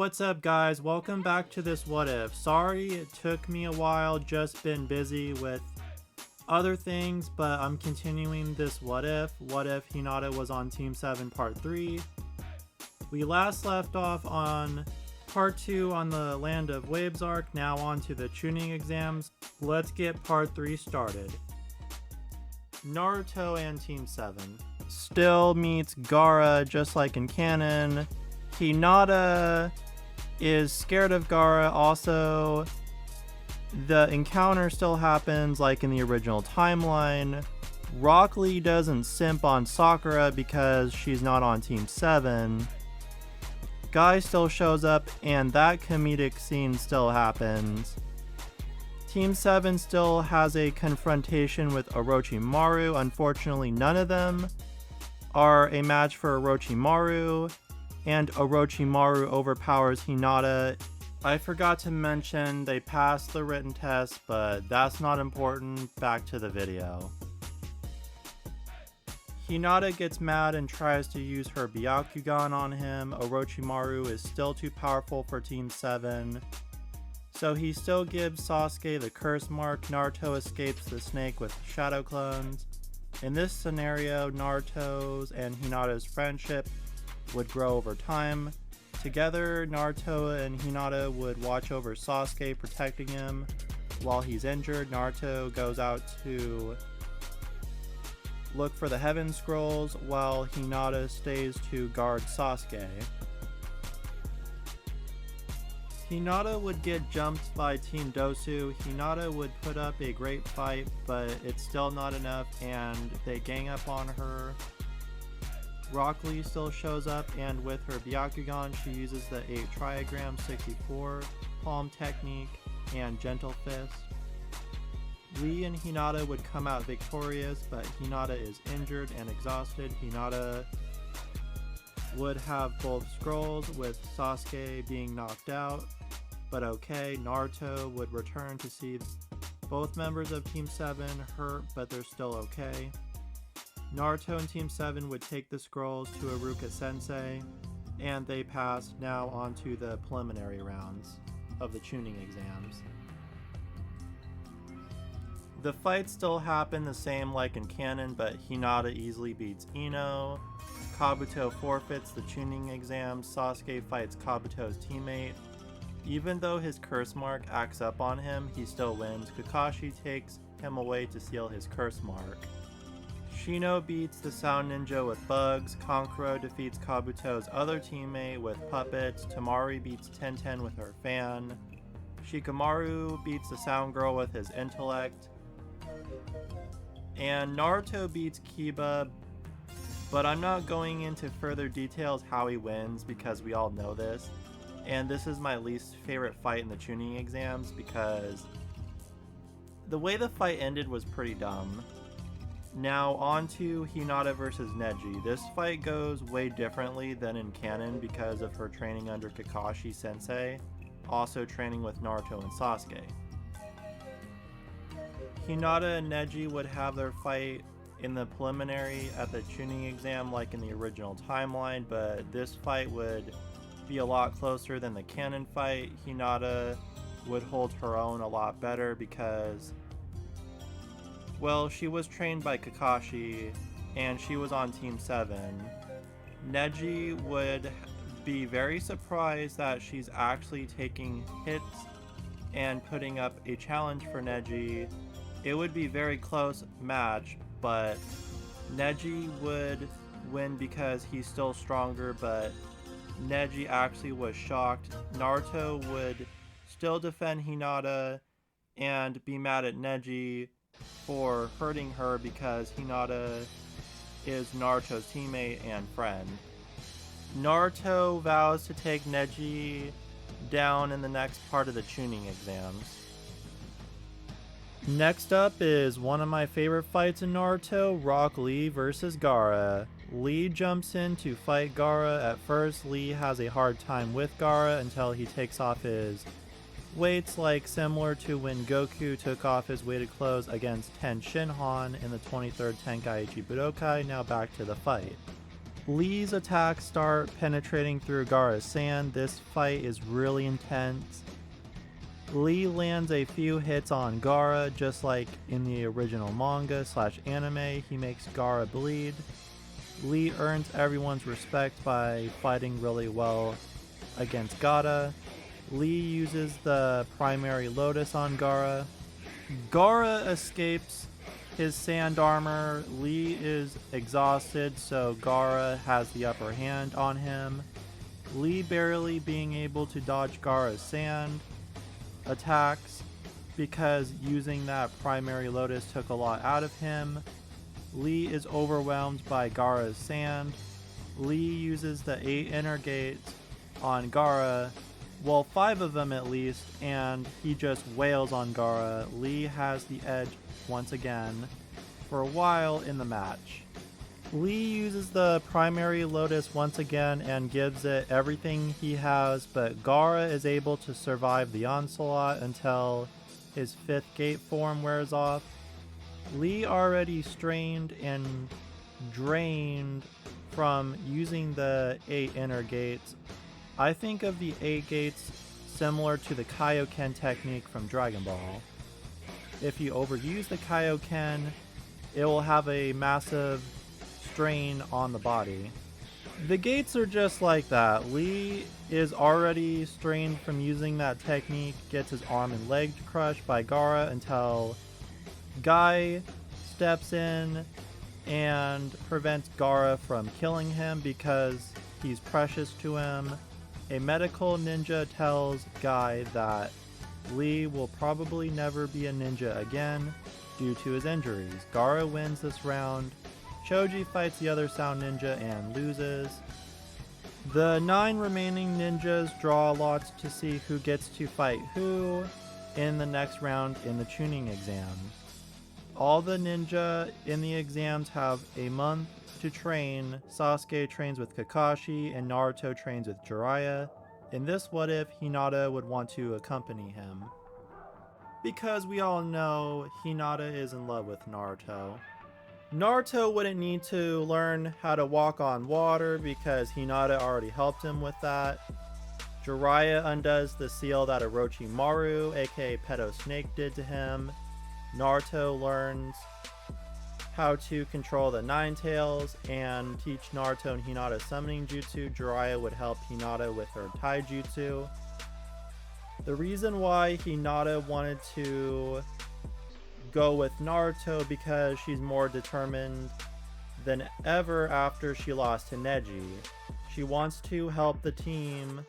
What's up guys, welcome back to this what if. Sorry it took me a while, just been busy with other things, but I'm continuing this what if. What if Hinata was on Team 7 Part 3. We last left off on Part 2 on the Land of Waves arc, now on to the Chunin exams. Let's get Part 3 started. Naruto and Team 7 still meets Gaara just like in canon. Hinata is scared of Gaara. Also, the encounter still happens like in the original timeline. Rock Lee doesn't simp on Sakura because she's not on Team 7. Guy still shows up and that comedic scene still happens. Team 7 still has a confrontation with Orochimaru. Unfortunately, none of them are a match for Orochimaru, and Orochimaru overpowers Hinata. I forgot to mention they passed the written test, but that's not important. Back to the video. Hinata gets mad and tries to use her Byakugan on him. Orochimaru is still too powerful for Team 7, so he still gives Sasuke the curse mark. Naruto escapes the snake with shadow clones. In this scenario, Naruto's and Hinata's friendship would grow over time. Together, Naruto and Hinata would watch over Sasuke, protecting him while he's injured. Naruto goes out to look for the Heaven Scrolls while Hinata stays to guard Sasuke. Hinata would get jumped by Team Dosu. Hinata would put up a great fight, but it's still not enough and they gang up on her. Rock Lee still shows up, and with her Byakugan she uses the 8 trigram 64 palm technique and gentle fist. Lee and Hinata would come out victorious, but Hinata is injured and exhausted. Hinata would have both scrolls with Sasuke being knocked out, but okay. Naruto would return to see both members of Team 7 hurt, but they're still okay. Naruto and Team 7 would take the scrolls to Iruka Sensei, and they pass now onto the preliminary rounds of the Chunin exams. The fights still happen the same like in canon, but Hinata easily beats Ino. Kabuto forfeits the Chunin exams. Sasuke fights Kabuto's teammate. Even though his curse mark acts up on him, he still wins. Kakashi takes him away to seal his curse mark. Shino beats the Sound Ninja with bugs. Kankuro defeats Kabuto's other teammate with puppets. Tamari beats Tenten with her fan. Shikamaru beats the Sound Girl with his intellect. And Naruto beats Kiba, but I'm not going into further details how he wins because we all know this. And this is my least favorite fight in the Chunin exams because the way the fight ended was pretty dumb. Now on to Hinata versus Neji. This fight goes way differently than in canon because of her training under Kakashi Sensei, also training with Naruto and Sasuke. Hinata and Neji would have their fight in the preliminary at the Chunin exam like in the original timeline, but this fight would be a lot closer than the canon fight. Hinata would hold her own a lot better because, well, she was trained by Kakashi and she was on Team 7. Neji would be very surprised that she's actually taking hits and putting up a challenge for Neji. It would be a very close match, but Neji would win because he's still stronger, but Neji actually was shocked. Naruto would still defend Hinata and be mad at Neji for hurting her because Hinata is Naruto's teammate and friend. Naruto vows to take Neji down in the next part of the Chunin exams. Next up is one of my favorite fights in Naruto, Rock Lee versus Gaara. Lee jumps in to fight Gaara. At first, Lee has a hard time with Gaara until he takes off his weights, like similar to when Goku took off his weighted clothes against Ten Shinhan in the 23rd Tenkaichi Budokai. Now back to the fight. Lee's attacks start penetrating through Gaara's sand. This fight is really intense. Lee lands a few hits on Gaara, just like in the original manga/anime. He makes Gaara bleed. Lee earns everyone's respect by fighting really well against Gaara. Lee uses the primary lotus on Gaara. Gaara escapes his sand armor. Lee is exhausted, so Gaara has the upper hand on him. Lee barely being able to dodge Gaara's sand attacks because using that primary lotus took a lot out of him. Lee is overwhelmed by Gaara's sand. Lee uses the 8 inner gates on Gaara, well 5 of them at least, and he just wails on Gaara. Lee has the edge once again for a while in the match. Lee uses the primary lotus once again and gives it everything he has, but Gaara is able to survive the onslaught until his 5th gate form wears off. Lee already strained and drained from using the 8 inner gates. I think of the 8 gates similar to the Kaioken technique from Dragon Ball. If you overuse the Kaioken, it will have a massive strain on the body. The gates are just like that. Lee is already strained from using that technique, gets his arm and leg crushed by Gaara until Guy steps in and prevents Gaara from killing him because he's precious to him. A medical ninja tells Guy that Lee will probably never be a ninja again due to his injuries. Gaara wins this round. Choji fights the other sound ninja and loses. The 9 remaining ninjas draw lots to see who gets to fight who in the next round in the Chunin exam. All the ninja in the exams have a month to train. Sasuke trains with Kakashi and Naruto trains with Jiraiya. In this what if, Hinata would want to accompany him, because we all know Hinata is in love with Naruto. Naruto wouldn't need to learn how to walk on water because Hinata already helped him with that. Jiraiya undoes the seal that Orochimaru, aka Pedo Snake, did to him. Naruto learns how to control the Nine Tails and teach Naruto and Hinata summoning jutsu. Jiraiya would help Hinata with her taijutsu. The reason why Hinata wanted to go with Naruto because she's more determined than ever after she lost to Neji. She wants to help the team.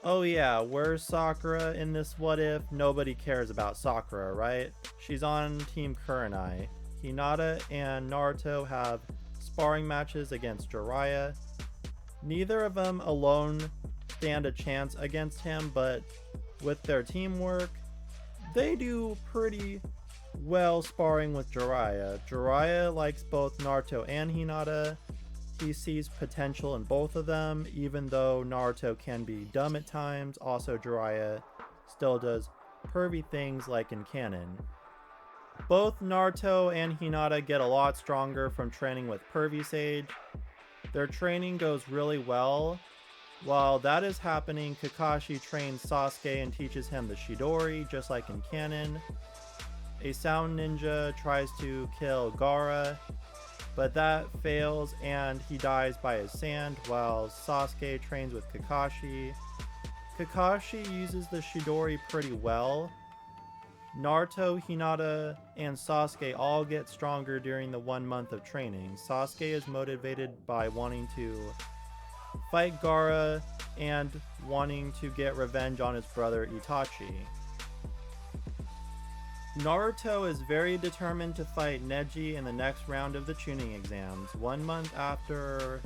Oh yeah, where's Sakura in this what if? Nobody cares about Sakura, right? She's on Team Kurenai. Hinata and Naruto have sparring matches against Jiraiya. Neither of them alone stand a chance against him, but with their teamwork, they do pretty well sparring with Jiraiya. Jiraiya likes both Naruto and Hinata. He sees potential in both of them, even though Naruto can be dumb at times. Also, Jiraiya still does pervy things like in canon. Both Naruto and Hinata get a lot stronger from training with Pervy Sage. Their training goes really well. While that is happening, Kakashi trains Sasuke and teaches him the Chidori, just like in canon. A sound ninja tries to kill Gaara, but that fails and he dies by his sand while Sasuke trains with Kakashi. Kakashi uses the Chidori pretty well. Naruto, Hinata, and Sasuke all get stronger during the 1 month of training. Sasuke is motivated by wanting to fight Gaara and wanting to get revenge on his brother Itachi. Naruto is very determined to fight Neji in the next round of the Chunin exams. 1 month after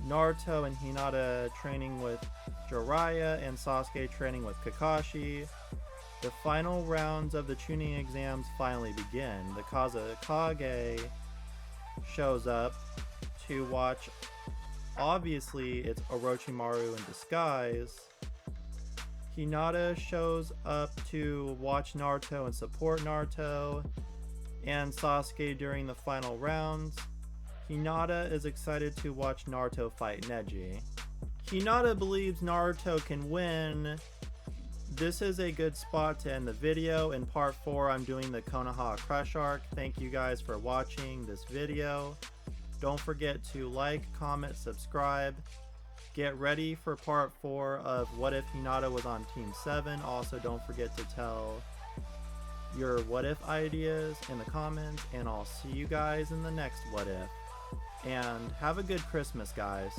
Naruto and Hinata training with Jiraiya and Sasuke training with Kakashi, the final rounds of the Chunin exams finally begin. The Kazekage shows up to watch. Obviously, it's Orochimaru in disguise. Hinata shows up to watch Naruto and support Naruto and Sasuke during the final rounds. Hinata is excited to watch Naruto fight Neji. Hinata believes Naruto can win. This is a good spot to end the video. In part 4, I'm doing the Konoha Crush arc. Thank you guys for watching this video. Don't forget to like, comment, subscribe. Get ready for part 4 of What If Hinata was on Team 7. Also, don't forget to tell your what if ideas in the comments, and I'll see you guys in the next what if. And have a good Christmas, guys.